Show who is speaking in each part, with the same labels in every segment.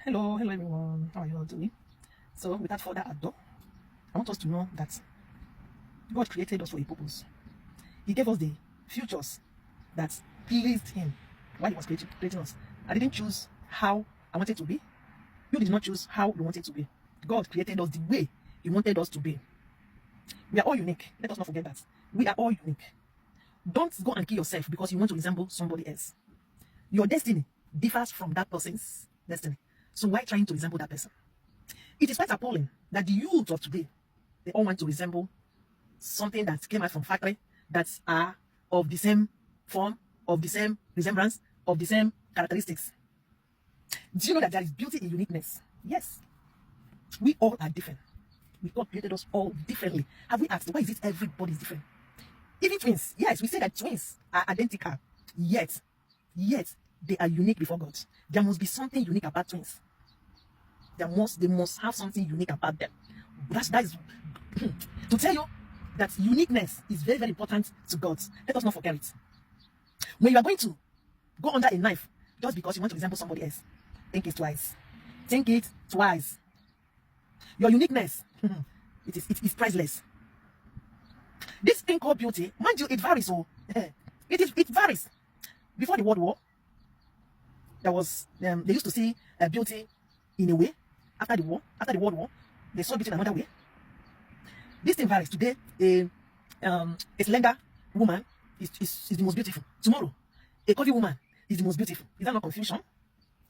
Speaker 1: Hello everyone. How are you all doing? So, without further ado, I want us to know that God created us for a purpose. He gave us the futures that pleased Him while He was creating us. I didn't choose how I wanted to be. You did not choose how you wanted to be. God created us the way He wanted us to be. We are all unique. Let us not forget that. We are all unique. Don't go and kill yourself because you want to resemble somebody else. Your destiny differs from that person's destiny. So why trying to resemble that person? It is quite appalling that the youth of today, they all want to resemble something that came out from factory, that are of the same form, of the same resemblance, of the same characteristics. Do you know that there is beauty in uniqueness? Yes. We all are different. God created us all differently. Have we asked, why is it everybody is different? Even twins, yes, we say that twins are identical, yet they are unique before God. There must be something unique about twins. They must have something unique about them. That is to tell you that uniqueness is very, very important to God. Let us not forget it. When you are going to go under a knife just because you want to resemble somebody else, think it twice. Think it twice. Your uniqueness, it is priceless. This thing called beauty, mind you, it varies. So it varies. Before the World War, there was they used to see beauty in a way. After the World War, they saw beauty in another way. This thing varies. Today, a slender woman is the most beautiful. Tomorrow, a curvy woman is the most beautiful. Is that not confusion?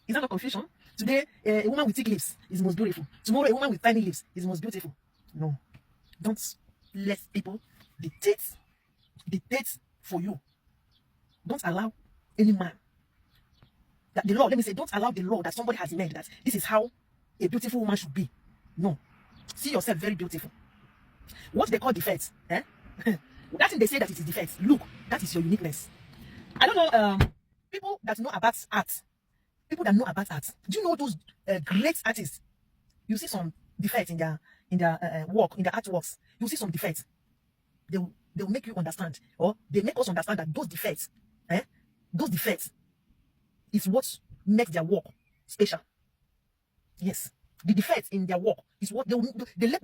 Speaker 1: Is that not confusion? Today, a woman with thick lips is the most beautiful. Tomorrow, a woman with tiny lips is the most beautiful. No, don't let people dictate for you. Don't allow any man that the law. Let me say, don't allow the law that somebody has made that this is how a beautiful woman should be. No, see yourself very beautiful. What they call defects, that thing they say that it is defects. Look, that is your uniqueness. I don't know people that know about art. People that know about art. Do you know those great artists? You see some defects in their work, in their artworks. You see some defects. They will make you understand, or they make us understand that those defects is what makes their work special. Yes, the defects in their work is what they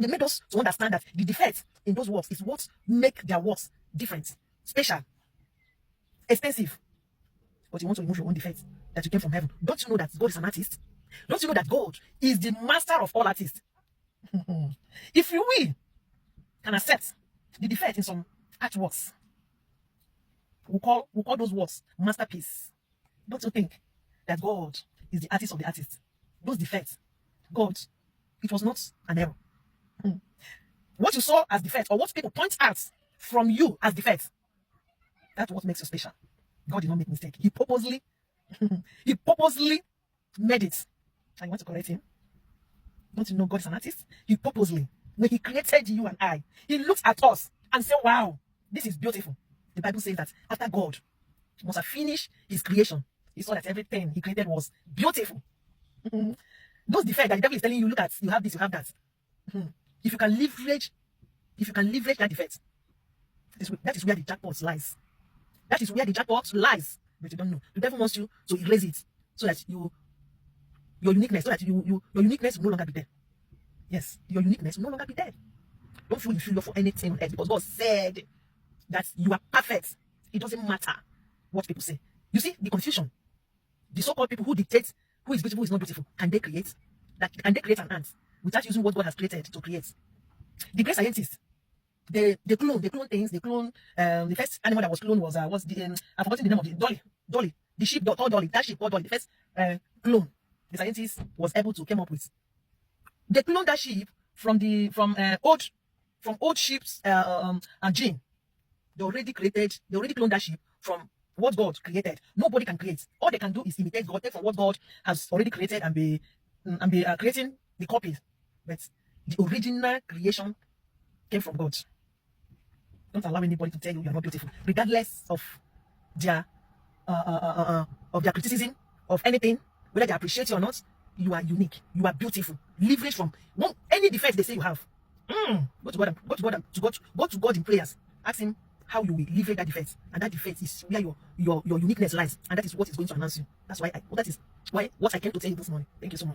Speaker 1: made us to understand that the defects in those works is what make their works different, special, expensive. But you want to remove your own defects that you came from heaven. Don't you know that God is an artist? Don't you know that God is the master of all artists? If you will can accept the defect in some artworks, we call those works masterpiece. Don't you think that God is the artist of the artists? Those defects, God, it was not an error. What you saw as defect, or what people point out from you as defect, that's what makes you special. God did not make mistake. He purposely made it. And you want to correct him? Don't you know God is an artist? He purposely, when he created you and I, he looks at us and said, wow, this is beautiful. The Bible says that after God must have finished his creation, he saw that everything he created was beautiful. Those defects that the devil is telling you, look at, you have this, you have that. If you can leverage that defect, that is where the jackpot lies. That is where the jackpot lies. But you don't know. The devil wants you to erase it so that your uniqueness, so that your uniqueness will no longer be there. Yes, your uniqueness will no longer be there. Don't feel inferior for anything on earth, because God said that you are perfect. It doesn't matter what people say. You see the confusion. The so-called people who dictate who is beautiful, who is not beautiful, can they create an ant without using what God has created to create? The great scientists, they clone things. They clone the first animal that was cloned was I've forgotten the name of it. Dolly, the sheep called Dolly. That sheep called Dolly. The first clone the scientist was able to come up with. They cloned that sheep from old sheep's gene. They already cloned that sheep from what God created. Nobody can create. All they can do is imitate God, take from what God has already created and be creating the copies. But the original creation came from God. Don't allow anybody to tell you are not beautiful, regardless of their criticism of anything, whether they appreciate you or not. You are unique. You are beautiful. Leverage from any defect they say you have. Go to God in prayers. Ask him how you will leverage that defect, and that defect is where your uniqueness lies, and that is what is going to announce you. That is why what I came to tell you this morning. Thank you so much.